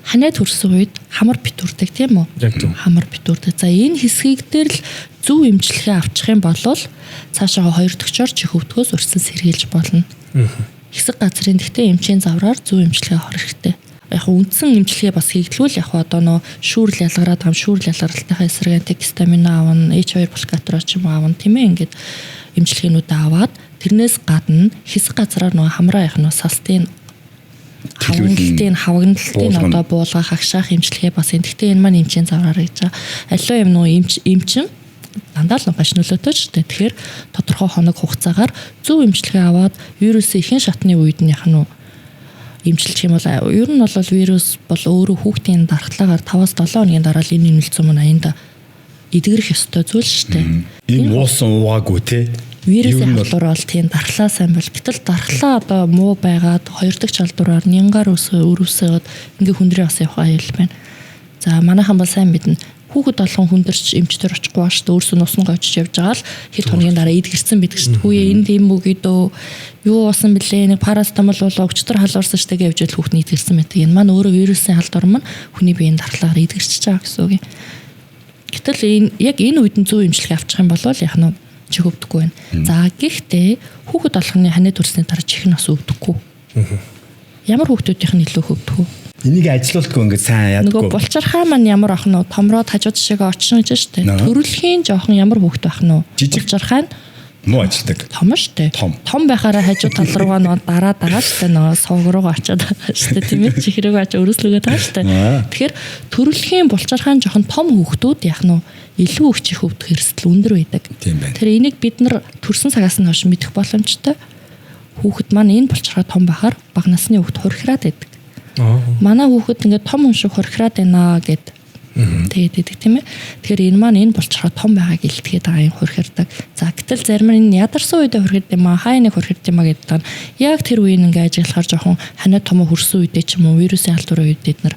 Ханаад хүрсэн үед хамар битүүрдэг тийм үү? Хамар битүүрдэг. За энэ хэсгийг дээр л зөв эмчилгээ авчих юм бол цаашаа 2 дэгчээр чих өвдгөөс урьдсан сэргийлж болно. Хэсэг газрын гэхдээ эмчийн завраар зөв эмчилгээ авах хэрэгтэй. Яг үндсэн эмчилгээ бас хийгдэлвэл яг одоо нөө шүүрэл ялгараад байгаа шүүрэл ялгаралтынхаа эсрэг антигистамин аавна, H2 блокатор ч юм аавна тийм ээ ингээд эмчилгээнүүд аваад тэрнээс гадна хэсэг газраар нөө хамраа яг нөө салтын хавагналтын одоо буулгах агшаах эмчилгээ бас энэ. Гэхдээ энэ маань эмчийн завраар гэж байгаа. Аливаа юм нөө эмчин дандаа л баш нөлөөтэй ч дээ. Тэгэхээр тодорхой хоног хугацаагаар зөв эмчилгээ аваад вирусын ихэнх шатны үед нь яг нөө эмчилж юм бол ер нь бол вирус бол өөрөө хүүхдийн дархлаагаар 5-7 хоногийн дараа л энэ нэмэлцэн мөн аянда эдгэрэх ёстой зүйл шүү дээ. Энэ уусан уугаагүй те. Вирусын халдвар бол тийм дархлаа сайн бол гэтэл дархлаа одоо муу байгаад 2 дахь халдвараар нянгаар өрөвсөд ингээ хүндрээ бас явах аюул байна. За манайхан бол сайн мэднэ. Хүүхэд болгон хүндэрч эмчтэр очихгүй бааш өөрсөө нуснаа очиж явж байгаа л хэд хоногийн дараа эдгэрсэн байдаг шүү дээ. Хүүе энэ тийм үг идөө юу уусан бэлээ нэг парастамол болоо өчтөр халуурсан штэ гэж явж хүүхний эдгэрсэн байдаг. Энэ маань өөрөө вирусын халдвар маань хүний биеийн дархлаагаар эдгэрч байгаа гэсэн үг юм. Гэтэл яг энэ үед нь зөв эмчилгээ авчих юм бол яах нь чих өвдөхгүй байна. За гэхдээ хүүхэд болгоны ханаа төрсний дараа чих нь бас өвдөхгүй. Ямар хүүхдүүдийнх нь илүү өвдөх вэ? Энийг ажилуулдаггүй ингээд сайн яадаггүй. Нөгөө булчирхаа маань ямар ах нь томроод хажууд шиг очно гэж штэ. Төрөлхийн жоохон ямар хүүхд байх нь булчирхаа нь муу ажилдаг. Том штэ. Том байхаараа хажуу тал руугаа нөгөө дараа штэ нөгөө сувг руугаа очиад байгаа штэ тийм ээ чих рүүгээ очиж өрөөслөгөө таа штэ. Тэгэхээр төрөлхийн булчирхаа нь жоохон том хүүхдүүд яах нь илүү их чих өвдөх эрсдэл өндөр байдаг. Тэр энийг бид нар төрсэн цагаас нь хойш мэдэх боломжтой. Хүүхэд маань энэ булчирхаа том байхаар бага насны хүүхэд хурхираад байдаг. Манай хүүхэд ингээд том хүн шиг хурхираад байна гэд тэгээд идэг тийм ээ. Тэгэхээр энэ маань энэ булчирхаа том байгааг илтгэхэд байгаа юм хурхирдаг. За гэтэл зарим нь ядарсан үедээ хурхирд юм аа хаа нэг хурхирд юм аа гэдэг нь яг тэр үеийн ингээд ажиллахаар жоохон ханаа том хөрсөн үедээ ч юм уу вирусын халдварын үед бид нар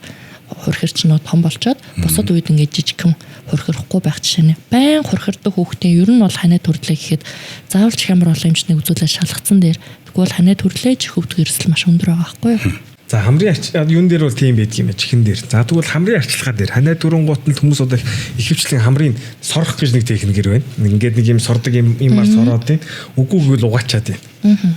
хурхирч нөө том болчоод бусад үед ингээд жижигхэн хурхирохгүй байх жишээ нь. Байн хурхирдаг хүүхдээ ер нь бол ханаа төрлөө гэхэд заавал ч хямар олон эмчний үзүүлэлт шалгацсан дээр тэгвэл ханаа төрлөө чих өвдөх эрсдэл маш өндөр байгаа байхгүй юу? За хамрын юун дээр бол тийм байдаг юм а чихэн дээр. За тэгвэл хамрын арчилгаа дээр ханаа дөрөнгөт нь хүмүүс одоо ихэвчлэн хамрын сорох гэж нэг техникэр байна. Ингээд нэг юм сордог юмар сороод тийм. Үгүй гэвэл угаачаад тийм.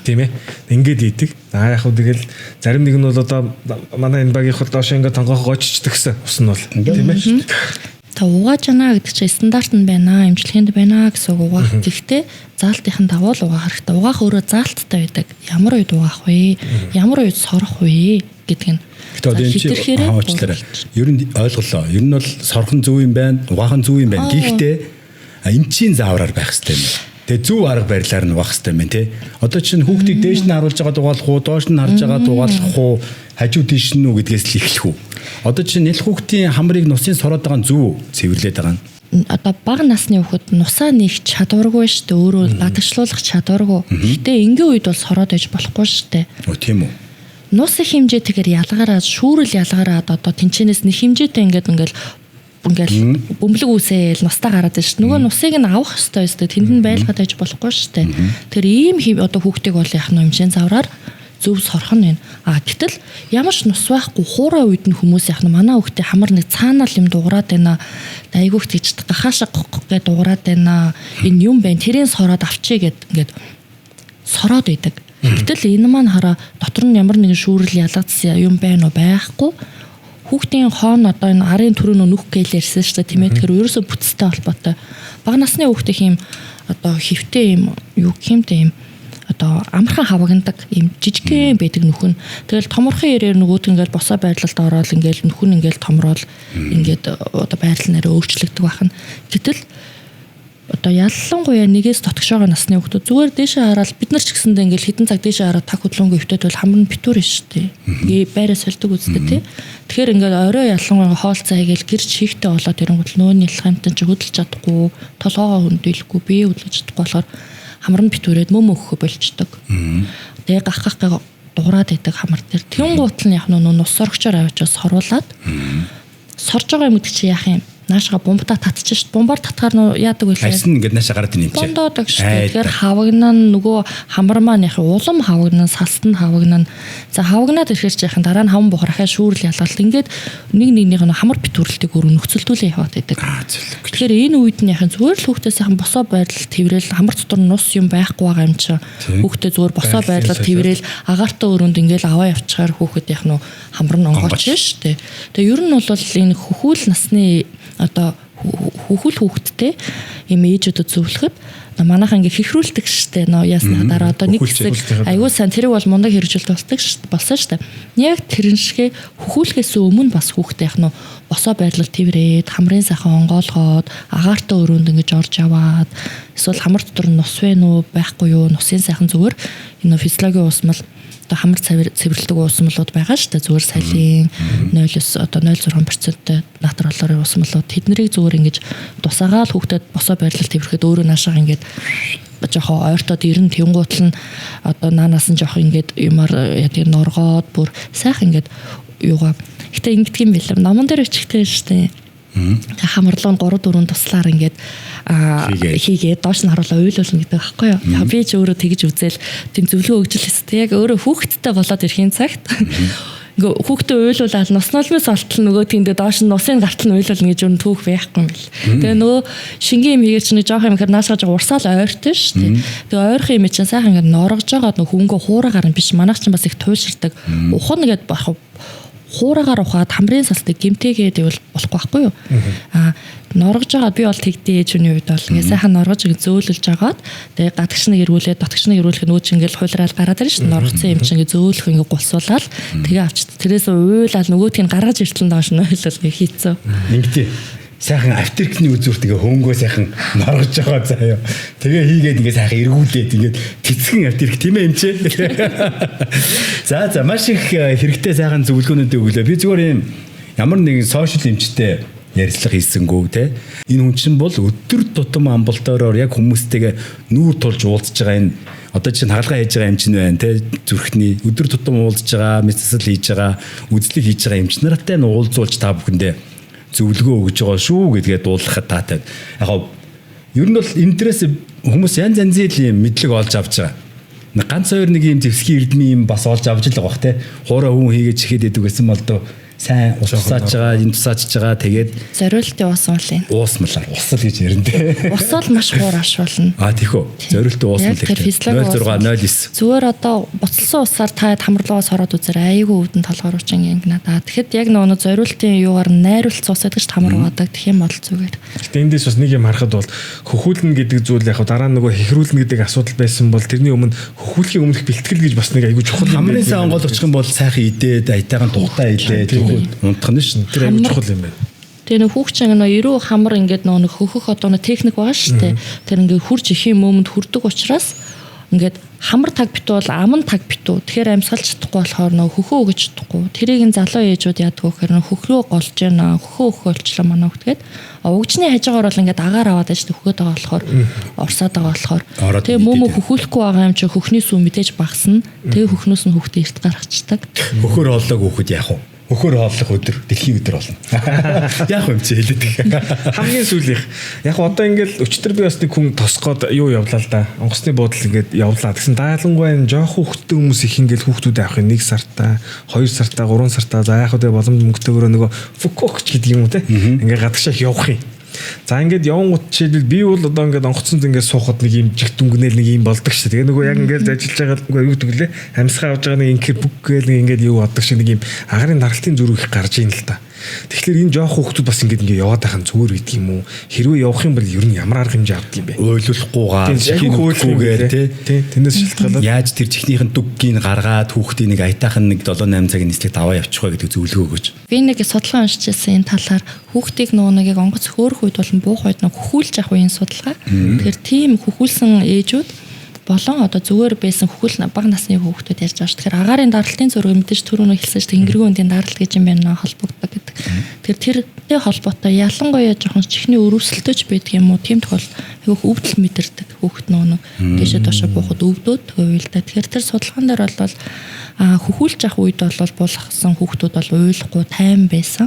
Тийм ээ. Ингээд ийдэг. За яг хөө тэгэл зарим нэг нь бол одоо манай энэ багийнх бол доош ингээд тонгоох гоччдаг гэсэн ус нь бол тийм ээ. Та угааж яана гэдэг чинь стандарт нь байна, эмчилгээнд байна гэсэн үг угаах. Гэхдээ заалтынхан давуу угаах хэрэгтэй. Угаах өөрөө заалттай байдаг. Ямар үед угаах вэ? Ямар үед сорох вэ гэдэг нь. Гэхдээ одоо ер нь ойлголоо. Ер нь бол сорхон зөв юм байна, угаах нь зөв юм байна. Гэхдээ эмчийн заавраар байх хэрэгтэй юм. Тэгээ зөв арга барилаар нь угаах хэрэгтэй юм тий. Одоо чинь хүүхдийг дээш нь харуулж байгаа дугаалах уу, доош нь харж байгаа дугаалах уу, хажуу тийш нь үү гэдгээс л эхлэх үү. Одоо чинь нэл хүүхдийн хамрыг нусын сороод байгаа нь зөв цэвэрлээд байгаа нь. Одоо бага насны хүүхэд нусаа нээх чадваргүй шүү дээ. Өөрөө гадагшлуулах чадваргүй. Гэтэ энгийн үед бол сороод байж болохгүй шүү дээ. Тийм үү. Нус их хэмжээтэйгээр ялгараад, шүүрэл ялгараад одоо тэнцэнээс нэг хэмжээтэй ингээл бөмбөлөг үсээл нустаа гараад байна шүү дээ. Нөгөө нусыг нь авах хэрэгтэй шүү дээ. Тэнд нь байлгаад байж болохгүй шүү дээ. Тэр ийм одоо хүүхдийг бол яах нь эмчийн завраар зөв сорох нь байна. Гэтэл ямар ч нус байхгүй хуурай үед нь хүмүүс яах нь манай хүүхдээ хамар нэг цаанаа л юм дуурайд байна. Айгүйх тийч гахаашаа гэдэг дуурайд байна. Энэ юм байна. Тэрийн сороод авчий гэд ингээд сороод идэг. Гэтэл энэ маань хараа дотор нь ямар нэгэн шүүрэл ялгацсан юм байна уу байхгүй. Хүүхдийн хоон одоо энэ арын төрөө нүх гээл ярьсан шүү дээ тийм ээ. Тэгэхээр ерөөсө бүтцтэй холбоотой. Бага насны хүүхдээ хийм одоо хөвтэй юм юу гэмтэй юм одоо амархан хавагнадаг юм жижигхэн байдаг нөхөн. Тэгэл томорхон ирээр нөгөөд ингээл босоо байрлалд ороод ингээл нөхөн ингээл томроод ингээд одоо байрлал нэрээ өөрчлөгдөг байх нь. Гэтэл одоо ялангуяа нэгээс дотгошоогоо насны хүүхдүүд зүгээр дээшээ хараад бид нар ч гэсэндээ ингээл хідэн цаг дээшээ хараад таг хөдлөнгөө хөвтөд бол хамар нь битүүр шүү дээ. Ингээ байраа сольдог үстэй тий. Тэгэхээр ингээд орой ялангуяа хоолцоо хийгээл гэрч хийхтэй болоод ирэнгүүт нөөний ялхамтан ч хөдөлж чадахгүй, толгоогоо хөндөөлөхгүй, бие хөдлөж чадахгүй болохоор хамар нь битүүрээд мөм өгөх болчдөг. Тэгээ гахах дуурайд идэг хамар дээр. Тэнгуут нь яг нус соргочоор авчиж соруулаад сорж байгаа юм гэдэг чи яах юм? Наашгаа бомбдаа татчих шүү дээ. Бомбаар татгаар яадаг вэ? Харин ингээд наашаа гараад ийн юм чи. Бондоодаг шүү дээ. Тэгэхээр хавагнаа нөгөө хамар маань яг улам хавагнаа, салт нь хавагнаа. За хавагнаад ирэхээр чи яхан дараа нь хаван бухархаа шүүрэл ялгалт ингээд нэг хамар битүүрэлтийг өөр нөхцөлдүүлээ яваад байдаг. Тэгэхээр энэ үед нь яхан зүгээр л хүүхдээс яхан босоо байрлал тэврээл хамар дотор нус юм байхгүй байгаа юм чи. Хүүхдээ зүгээр босоо байрлал тэврээл агаартай өрөөнд ингээд аваа явчихаар хүүхэд яхан хамар нь онгооч шүү дээ. Тэгээ ер нь бол энэ хөхүүл насны одоо хүүхэл хүүхдтэй юм ээжүүдэд зөвлөхөд манайхан ингээ хихрүүлдэг штэ нөө ясна дараа одоо нэг хэсэг аюу сан тэрийг бол мундаг хэрэгжүүлэлт болсон штэ. Яг тэрэн шигэ хөхүүлэхээс өмнө бас хүүхдээ яг нөө босоо байрлал тэврээд хамрын сайхан онгоолгоод агаартай өрөөнд ингээ орж яваад эсвэл хамар дотор нус вэ нүү байхгүй юу нусын сайхан зүгээр энэ физиологийн усмал хамар цэвэрлдэг уусмлууд байгаа шүү дээ. Зүгээр салийн 0-9 одоо 0.6% натр олорын уусмлууд тэднийг зүгээр ингэж тусаагаал хүүхдэд босоо байрлал тэврэхэд өөрөө наашаа ингэж жоохон ойртоод ирэн тэнгуутл нь одоо наанаас нь жоохон ингэж юмар яг тийм норгоод бүр сайхан ингэж юугаа. Гэтэ ингэдэг юм билээ. Номон дээр өчгтэй шүү дээ. Хамарлуун 3-4 туслаар ингээд хийгээд доош нь харуулаа уйлуулна гэдэг байхгүй юу. Би ч өөрөө тэгж үзэл тийм зөвлөгөө өгч л хэвчээ. Яг өөрөө хүүхэдтэй болоод ирэхин цагт ингээ хүүхдээ уйлуулаад нуснолмос олтол нөгөө тэндээ доош нь нусын гартал нь уйлуулна гэж юу түүх байхгүй юм бэл. Тэгээ нөгөө шингийн юм хийгэр чинь жоох юм ихэр наасгаж урсаал ойртон шүү дээ. Тэгээ ойрхон юм чинь сайхан ингээ норгож байгаа нөгөө хөнгөө хуураагаар нь биш манайх чинь бас их туйлширдаг. Ухна гэд бах хуураагаар ухаад хамрын салтыг гимтээгээд ивэл болохгүй байхгүй юу? Норгож байгаа би бол тэгдээ ээжүний үед бол ингээ сайхан норгож зөөлөж жагаад тэгээ гадагш нэг эргүүлээд дотгоч нэг эргүүлэх нөөч ингээл хуйлраал гараад ирж шүү дээ. Норгоцсон юм чинь ингээ зөөлөх ингээ гулсуулаад тэгээ авчид тэрээс уйлал нөгөөтгийг гаргаж иртэл доош нь ойлол хийцэн. Ингэдэй. Сайхан авторкны үзүүр тэгээ хөнгөө сайхан норгож байгаа заяа. Тэгээ хийгээд ингээ сайхан эргүүлээд ингээ тэцгэн авторк тийм ээ юм чи. За маш их хэрэгтэй сайхан зөвлөгөөнүүд өглөө. Би зүгээр юм ямар нэгэн сошиал эмчтэй ярилцлага хийсэнгүү те. Энэ хүн чинь бол өдөр тутам амбулатороор яг хүмүүстэйгээ нүүр тулж уулзж байгаа энэ одоо чинь хаалга хийж байгаа эмч нь байна те. Зүрхний өдөр тутам уулзж байгаа, мэдсэл хийж байгаа, үзлэг хийж байгаа эмч нартай нь уулзуулж та бүхэндээ зөвлөгөө өгж байгаа шүү гэдгээ дуулгахад таатай. Яг ер нь бол энэ дээрээс хүмүүс янз янзын мэдлэг олж авч байгаа. Ганц хоёр нэг юм зэвсгийн эрдмийн юм бас олж авч л байгаа бох те. Хуурай хүн хийгээд чихээд идэг гэсэн бол доо сайн усааж байгаа, энэ тусаачж байгаа. Тэгээд зориултын ус уулын. Уусмалаар усал гэж ярина те. Усал маш хуур ашуулна. Тийхүү. Зориултын уусмал гэх 0609. Зүгээр одоо буцалсан усаар та хамрлагаас ороод үзээр аяйгүй өвдөн толгоор учин ингэнэ да. Тэгэхэд яг нөгөө зориултын юугаар найруулсан ус гэдэг ч хамраадаг гэх юм бол зүгээр. Гэтэ эндээс бас нэг юм харахад бол хөхүүлнэ гэдэг зүйл яг дараа нөгөө хэхрүүлнэ гэдэг асуудал байсан бол тэрний өмнө хөхүүлхийн өмнөх бэлтгэл гэж бас нэг аягүй чухал юм байна. Хамгийн сайн онгол очих юм бол сайхан идээд аятайхан тухтаа идээд унтах нь шин. Тэр аягүй чухал юм байна. Тэгээ нэг хүүхчин нөө эрүү хамар ингээд нөө хөхөх одоо нэг техник байгаа шүү дээ. Тэр ингээд хурж ихийн мөмөнд хүрдэг учраас ингээд хамар таг битүүл аман таг битүү. Тэгэхээр амьсгалж чадахгүй болохоор нөө хөхөө өгч чадахгүй. Тэрийг нь залуу ээжүүд яадаг вэ гэхээр хөхрөө голж яана хөхөө өгөөлчлөө манай хөхгээд угжны хажуугаар бол ингээд агаар аваад байж хөхөөд байгаа болохоор орсоод байгаа болохоор тэгээ мөмө хөхүүлэхгүй байгаа юм чи хөхний сүү мэдээж багасна. Тэгээ хөхнөөс нь хөхтэй эрт гаргацдаг. Хөхөр хооллог хөхөд яах вэ? Хөхөр хооллох өдөр дэлхийн өдөр болно. Яг юм чи хэлээд. Хамгийн сүүлийнх. Яг одоо ингээл өчтөр би бас нэг хүн тосгоод юу явлаа л да. Онгоцны буудал ингээд явлаа. Тэгсэн даалангуй энэ жоох хүүхдтэй хүмүүс их ингээл хүүхдүүд авах 1 сартаа, 2 сартаа, 3 сартаа за яг хөө боломж мөнгөтэйгөрөө нөгөө фукокч гэдэг юм уу те. Ингээ гадагшаа явах юм. За ингээд явангууд жишээлбэл би бол одоо ингээд онгоцонд ингээд суухад нэг юм жиг дүнгнэл нэг юм болдог шүү. Тэгээ нөгөө яг ингээд ажиллаж байгаа юу гэвэл амьсгаа авж байгаа нэг инхээр бүг гээл ингээд юу бодог шиг нэг юм агарын даралтын зүрх их гарч ийн л та. Тэгэхээр энэ жоох хүүхдүүд бас ингээд яваад байхын зүгээр үйдэг юм уу? Хэрвээ явах юм бол ер нь ямар арга хэмжээ авдаг юм бэ? Ойлуулахгүйгээр чихнийгээр тий. Тэндээс шалтгаалаад яаж тэр чихнийхэн дүггийг гаргаад хүүхдийн нэг аятайхан нэг 7-8 цагийн нислэг даваа явчих вэ гэдэг зөвлөгөө өгөөч. Би нэг судалгаа уншижсэн энэ талаар хүүхдийг нөгөө нэг онгоц хөөрөх үед болон буух үед нэг хөхүүлж явах үеийн судалгаа. Тэгэхээр тийм хөхүүлсэн ээжүүд болон одоо зүгээр байсан хөхүүл бага насны хүүхдүүд ярьж байгаа шүү. Тэгэхээр агарын даралтын зураг мэдээж түрүүнөө хэлсэн шүү. Тэнгэрийн үндийн даралт гэж юм байна холбогддог гэдэг. Тэгэхээр тэртэй холбоотой ялангуяа жоохон чихний өрөвсөлтөж байдаг юм уу? Тийм тохиол айгүйх өвдөл мэдэрдэг хүүхд нөө дэшээ доошо буухад өвдөөд уйлдаа. Тэгэхээр тэр судалгаан дээр бол хөхүүлж явах үед бол булгасан хүүхдүүд бол уйлахгүй тайван байсан.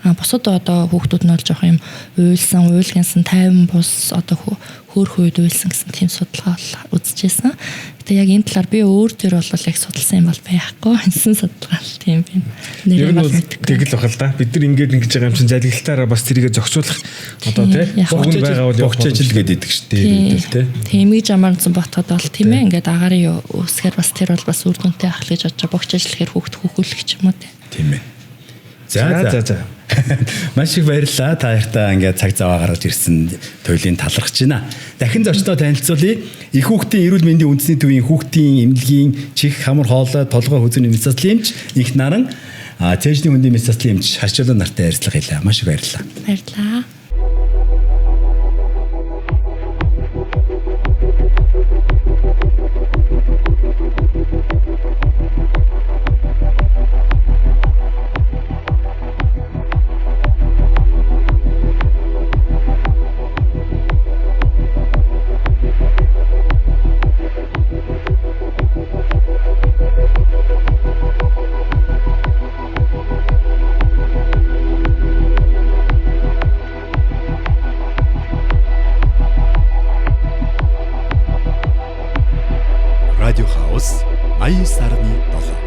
Бусад одоо хүүхдүүд нь бол жоох юм уйлсан, уйлгэнсэн, тайван бус одоо хөөх үед уйлсан гэсэн тийм судалгаа үзчихсэн. Гэтэ яг энэ талаар би өөр төр бол яг судалсан юм бол байхгүй. Энэсэн судалгаа л тийм байна. Нэр нь тэгэл бахал да. Бид нар ингэж байгаа юм чинь залгилтаараа бас тэрийгэ зохицуулах одоо тий бүгд байгаа бол богч ажил гэдэг шүү дээ тий. Тийм гэж амарсан ботход бол тийм ээ ингээд агарын үсгээр бас тэр бол бас үр дүнтэй ах гэж бодож богч ажил гэхээр хүүхд хөхүүлэх ч юм уу тий. Тийм ээ. За. Маш их баярлалаа. Та хоёртаа ингээд цаг зав гаргаж ирсэн туйлын талархаж байна. Дахин зочдоо танилцуулъя. Их хүүхдийн эрүүл мэндийн үндэсний төвийн хүүхдийн эмнэлгийн чих хамар хоолой толгой хөзөний мэс заслын эмч их наран цээжний хөндийн мэс заслын эмч харьцуулан нартай ярилцлага хийлээ. Маш их баярлалаа. Баярлалаа. Радио Хаус 89.7